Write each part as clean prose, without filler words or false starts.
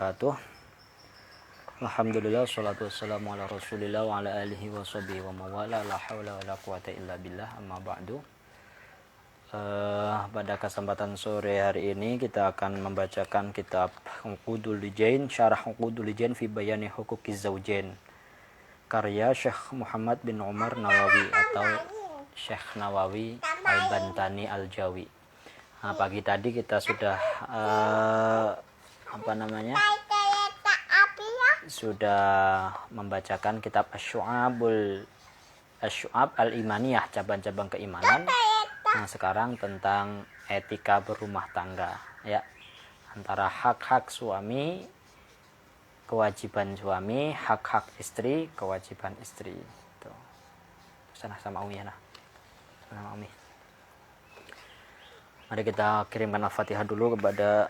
wabarakatuh. Alhamdulillah, salatu wassalamu ala rasulillah wa ala alihi wa sahbihi wa mawala, la hawla wa la quwata illa billah, amma ba'du. Pada kesempatan sore hari ini kita akan membacakan kitab Uqudul Lijain, Syarah Uqudul Lijain fi Bayani Huquqiz Zawjain, karya Syekh Muhammad bin Umar Nawawi atau Syekh Nawawi Al-Bantani Al-Jawi. Pagi tadi kita sudah sudah membacakan kitab Asy-Syu'ab Al-Imaniyah, cabang-cabang keimanan. Nah, sekarang tentang etika berumah tangga, ya. Antara hak-hak suami, kewajiban suami, hak-hak istri, kewajiban istri. Tuh. Sana sama Umi ya, nah. Sama Umi. Mari kita kirimkan Al-Fatihah dulu kepada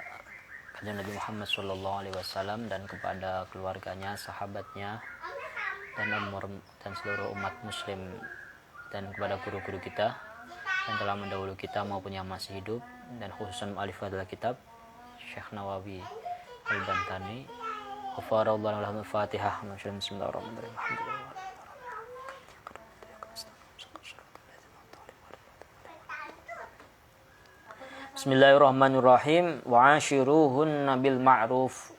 Kanjeng Nabi Muhammad SAW dan kepada keluarganya, sahabatnya, dan seluruh umat muslim, dan kepada guru-guru kita yang telah mendahului kita maupun yang masih hidup, dan khususnya mu'allif adalah kitab Syekh Nawawi Al-Bantani. Ghafarallahu lahum. Al-Fatihah. Bismillahirrahmanirrahim. Bismillahirrahmanirrahim. Wa'ashiruhunna bil ma'ruf.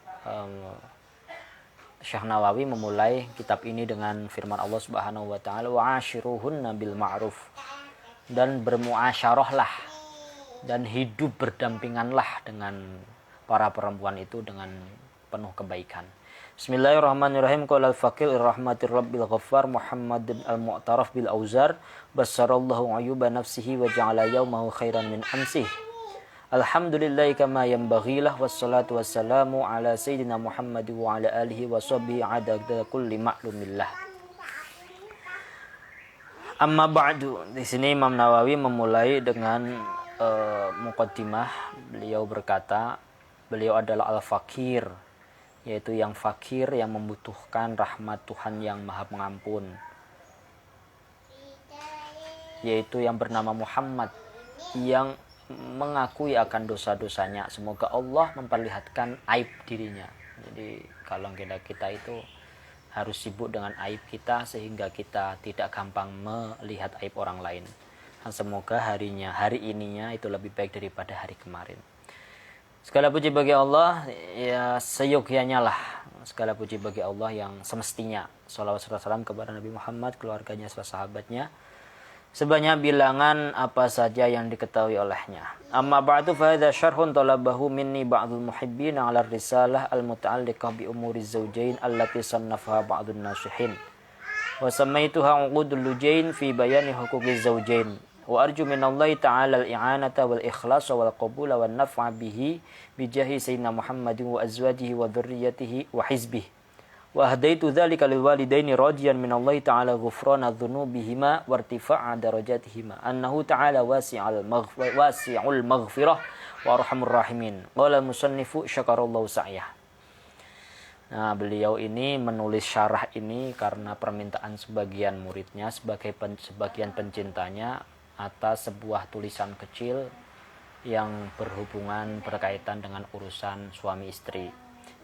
Syekh Nawawi memulai kitab ini dengan firman Allah Subhanahu wa taala, wa'ashiruhunna bil ma'ruf, dan bermuasyarahlah dan hidup berdampinganlah dengan para perempuan itu dengan penuh kebaikan. Bismillahirrahmanirrahim. Qala al-faqih rahmatir rabbil ghaffar Muhammad al-Mu'taraf bil Auzar, bassarallahu ayuba nafsihi wa ja'ala yawmahu khairan min amsih. Alhamdulillahi kama yanbaghilah, wassalatu wassalamu ala sayyidina Muhammad wa ala alihi wa sahbihi adada kulli ma'lumillah. Amma ba'du. Di sini Imam Nawawi memulai dengan muqaddimah. Beliau berkata, beliau adalah al-fakir, yaitu yang fakir, yang membutuhkan rahmat Tuhan yang Maha Pengampun, yaitu yang bernama Muhammad, yang mengakui akan dosa-dosanya. Semoga Allah memperlihatkan aib dirinya. Jadi kalau kita itu harus sibuk dengan aib kita sehingga kita tidak gampang melihat aib orang lain. Dan semoga hari ininya itu lebih baik daripada hari kemarin. Segala puji bagi Allah, ya seyogyanya lah. Segala puji bagi Allah yang semestinya. Shalawat serta salam kepada Nabi Muhammad, keluarganya, sahabatnya, sebanyak bilangan apa saja yang diketahui olehnya. Amma ba'du fa hadza syarhun talabahu minni ba'dul muhibbin 'ala risalah al-muta'alliqah bi umuri zawjain allati sannafaha ba'dun nasihin. Wa samaituha 'uqudul lujain fi bayani huquqiz zawjain. Wa arju minallahi ta'ala al-i'anata wal ikhlasa wal qabula wan naf'a bihi bi jahi sayyidina Muhammadin wa azwajihi wa dhurriyyatihi wa hizbihi. Wa hadaitu dzalika lil walidaini radiyan min Allah ta'ala ghufrana dzunubihima wa irtifa'a darajatihima annahu ta'ala wasi'ul maghfirah wa arhamur rahimin. Qala musannifu syakarallahu sa'yah. Nah, beliau ini menulis syarah ini karena permintaan sebagian muridnya, sebagian pencintanya, atas sebuah tulisan kecil yang berkaitan dengan urusan suami istri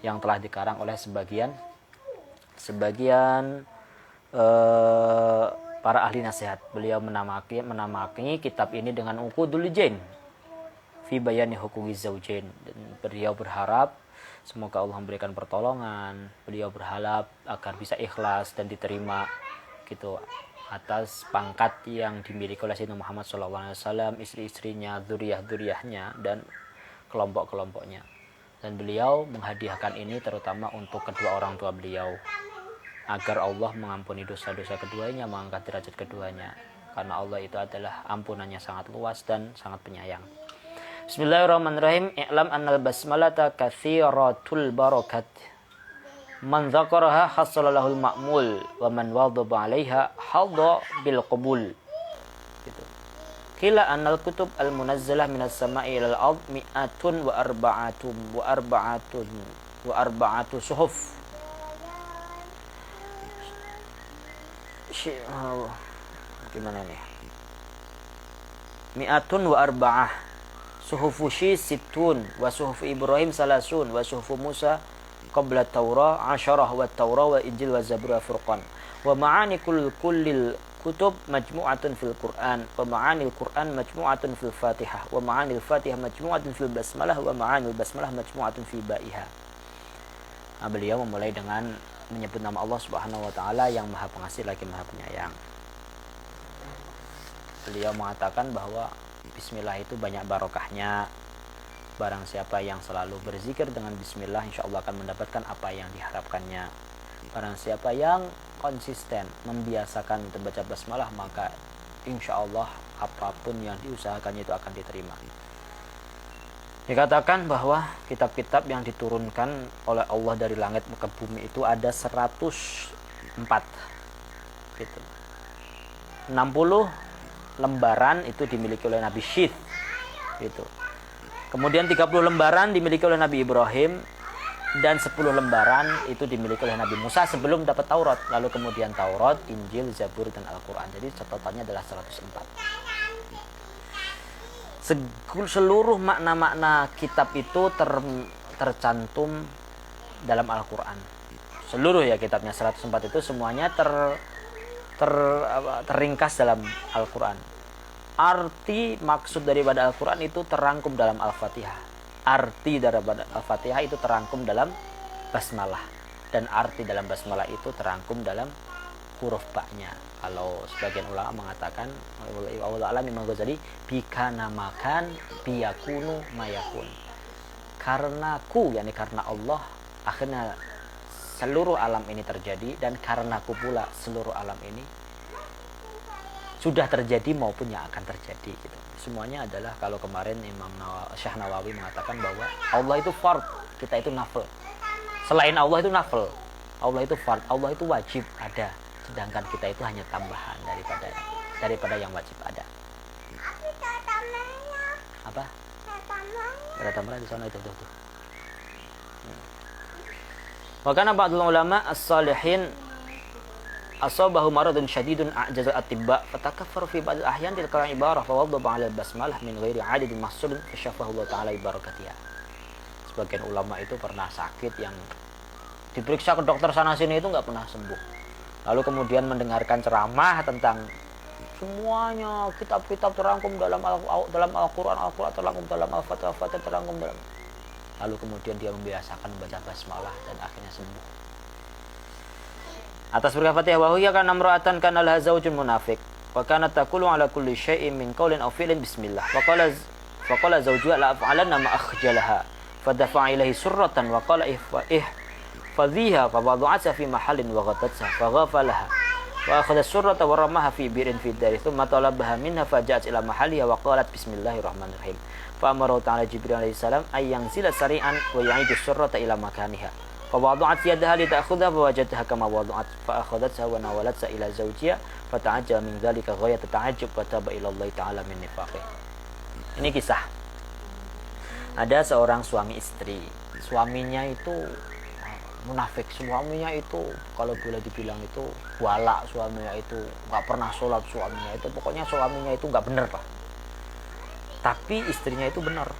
yang telah dikarang oleh sebagian para ahli nasihat. Beliau menamaki kitab ini dengan Uqudul Lijain fi bayani huquqiz zawjain. Dan beliau berharap semoga Allah memberikan pertolongan. Beliau berharap agar bisa ikhlas dan diterima gitu atas pangkat yang dimiliki oleh Sayyidina Muhammad SAW, istri-istrinya, dzurriyyah-dzurriyyahnya, dan kelompok-kelompoknya. Dan beliau menghadiahkan ini terutama untuk kedua orang tua beliau, agar Allah mengampuni dosa-dosa keduanya, mengangkat derajat keduanya, karena Allah itu adalah ampunannya sangat luas dan sangat penyayang. Bismillahirrahmanirrahim. I'lam annal basmalata katsiratul barakat. Man dzakaraha hassala lahul ma'mul wa man wadhaba 'alaiha hadha bil qabul. Gitu. Qila annal kutub al munazzalah minas sama'i ilal ard mi'atun wa arba'atu suhuf. Gimana nih? Mi'atun wa arba'ah. Suhufu Syis sittun wa suhufu Ibrahim salasun wa suhufu Musa qabla Taurah, Asyarah wa Taurah wa Injil wa Zabur wa Furqan. Wa ma'ani kullil kutub majmu'atun fil Qur'an, wa ma'anil Qur'an majmu'atun fil Fatihah, wa ma'anil Fatihah majmu'atun fil Basmalah, wa ma'anil Basmalah majmu'atun fi Ba'iha. Nah, beliau memulai dengan menyebut nama Allah Subhanahu wa taala yang Maha Pengasih lagi Maha Penyayang. Beliau mengatakan bahwa bismillah itu banyak barokahnya. Barang siapa yang selalu berzikir dengan bismillah, insya Allah akan mendapatkan apa yang diharapkannya. Barang siapa yang konsisten membiasakan untuk baca basmalah, maka insya Allah apapun yang diusahakannya itu akan diterima. Dikatakan bahwa kitab-kitab yang diturunkan oleh Allah dari langit ke bumi itu ada 104 gitu. 60 lembaran itu dimiliki oleh Nabi Syith gitu. Kemudian 30 lembaran dimiliki oleh Nabi Ibrahim, dan 10 lembaran itu dimiliki oleh Nabi Musa sebelum dapat Taurat. Lalu kemudian Taurat, Injil, Zabur, dan Al-Quran. Jadi totalnya adalah 104. Seluruh makna-makna kitab itu tercantum dalam Al-Quran. Seluruh ya kitabnya 104 itu semuanya terringkas dalam Al-Quran. Arti maksud daripada Al-Quran itu terangkum dalam Al-Fatihah. Arti daripada Al-Fatihah itu terangkum dalam basmalah, dan arti dalam basmalah itu terangkum dalam huruf ba-nya. Kalau sebagian ulama mengatakan, Allah alam Imam Ghazali, bikana makan biyakunu mayakun. Karena ku, yakni karena Allah, akhirnya seluruh alam ini terjadi, dan karena ku pula seluruh alam ini sudah terjadi maupun yang akan terjadi gitu. Semuanya adalah, kalau kemarin Syekh Nawawi mengatakan bahwa Allah itu fard, kita itu nafil. Selain Allah itu nafil, Allah itu fard, Allah itu wajib ada, sedangkan kita itu hanya tambahan daripada yang wajib ada. Apa? Ada tambahan di sana itu tuh. Maka ba'dul ulama as-salihin asabahu maradun syadidun a'jazal atibba fatakaffaru fi ba'dil ahyan tilka ibarah fa wadaba 'ala al-basmalah min ghairi 'adadin mahsulin fasyafahu Allah taala ibarakatiha. Sebagian ulama itu pernah sakit yang diperiksa ke dokter sana sini itu enggak pernah sembuh. Lalu kemudian mendengarkan ceramah tentang semuanya kitab-kitab terangkum dalam Al-Qur'an, Al-Qur'an terangkum dalam Al-Fatihah, Al-Fatihah terangkum dalam. Lalu kemudian dia membiasakan membaca basmalah dan akhirnya sembuh. Atas berkah Fatihah, wa hiya kana imra'atan kana laha zawjun munafiq wa kanat taqulu ala kulli syai'in min qawlin aw fi'lin bismillah wa qala zawjuha la af'alanna ma akhjalaha fadafa'a ilayhi surratan wa qala fadhiha fa wada'atha fi mahallin wa ghatatha fa ghafalaha wa akhadha surrata wa ramaha fi bi'rin fi dari thumma talabaha minha fa ja'at ila mahalliha wa qalat bismillahirrahmanirrahim fa amara ta'ala Jibril alaihi salam ay yanzila sari'an wa ya'idu surrata ila makaniha. فوضعت يدها لتأخذها فوجدتها كما وضعت فأخذتها وناولتها إلى زوجها فتعجب من ذلك غاية التعجب وتاب إلى الله تعالى من نفاقه. Ini kisah. Ada seorang suami istri. Suaminya itu munafik. Suaminya itu kalau boleh dibilang itu walak. Suaminya itu nggak pernah sholat. Suaminya itu pokoknya suaminya itu nggak benar lah. Tapi istrinya itu benar.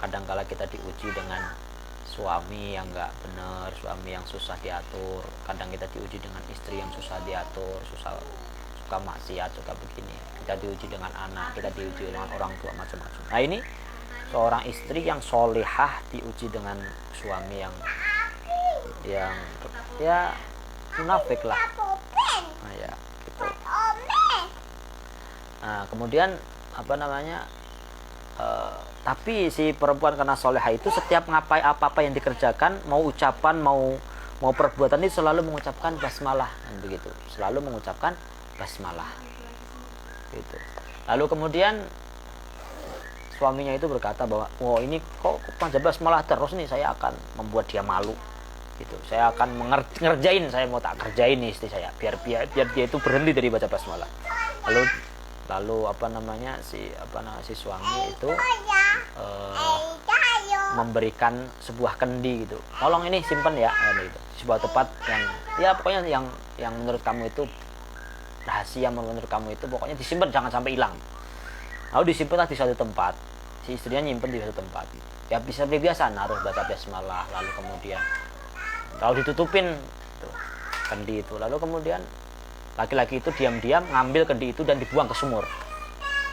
Kadang-kala kita diuji dengan suami yang nggak benar, suami yang susah diatur. Kadang kita diuji dengan istri yang susah diatur, suka maksiat, suka begini. Kita diuji dengan anak, kita diuji dengan orang tua, macam-macam. Nah ini seorang istri yang solehah diuji dengan suami yang ya munafik lah. Nah ya gitu. Nah kemudian apa namanya? Tapi si perempuan karena soleha itu setiap ngapai apa-apa yang dikerjakan, mau ucapan mau perbuatan itu selalu mengucapkan basmalah, kan begitu, selalu mengucapkan basmalah gitu. Lalu kemudian suaminya itu berkata bahwa ini kok baca basmalah terus nih, saya akan membuat dia malu gitu, saya akan ngerjain, saya mau tak kerjain nih istri saya biar dia itu berhenti dari baca basmalah. Lalu apa namanya si suami itu memberikan sebuah kendi gitu, tolong ini simpen ya gitu. Sebuah tempat yang ya pokoknya yang menurut kamu itu rahasia, menurut kamu itu pokoknya disimpan, jangan sampai hilang. Lalu disimpan di satu tempat, si istrinya nyimpen di satu tempat ya, bisa biasa naruh baca basmalah. Lalu kemudian Lalu ditutupin tuh, kendi itu. Lalu kemudian laki-laki itu diam-diam ngambil kendi itu dan dibuang ke sumur.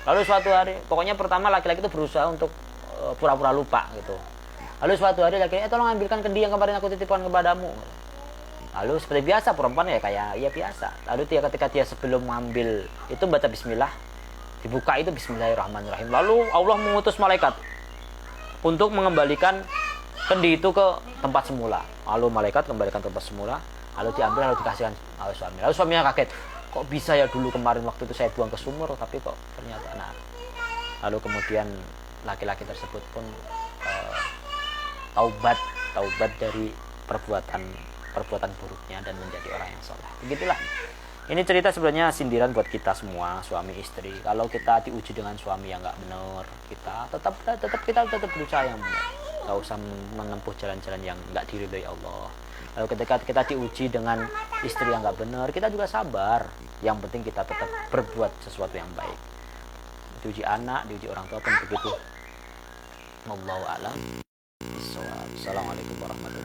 Lalu suatu hari, pokoknya pertama laki-laki itu berusaha untuk pura-pura lupa gitu. Lalu suatu hari laki-laki, tolong ambilkan kendi yang kemarin aku titipkan kepadamu. Lalu seperti biasa perempuan ya kayak ya biasa. Lalu ketika dia sebelum mengambil itu baca bismillah, dibuka itu bismillahirrahmanirrahim. Lalu Allah mengutus malaikat untuk mengembalikan kendi itu ke tempat semula. Lalu malaikat kembalikan tempat semula, lalu diambil lalu dikasihkan suami. Lalu suaminya kaget, kok bisa ya dulu kemarin waktu itu saya buang ke sumur tapi kok ternyata nah. Lalu kemudian laki-laki tersebut pun taubat dari perbuatan buruknya dan menjadi orang yang soleh. Begitulah. Ini cerita sebenarnya sindiran buat kita semua, suami istri. Kalau kita diuji dengan suami yang nggak benar, kita tetap berusaha yang benar. Nggak usah menempuh jalan-jalan yang nggak diridhoi Allah. Lalu ketika kita diuji dengan istri yang nggak benar, kita juga sabar. Yang penting kita tetap berbuat sesuatu yang baik. Diuji anak, diuji orang tua pun begitu. Wallahu a'lam. Assalamualaikum warahmatullahi wabarakatuh.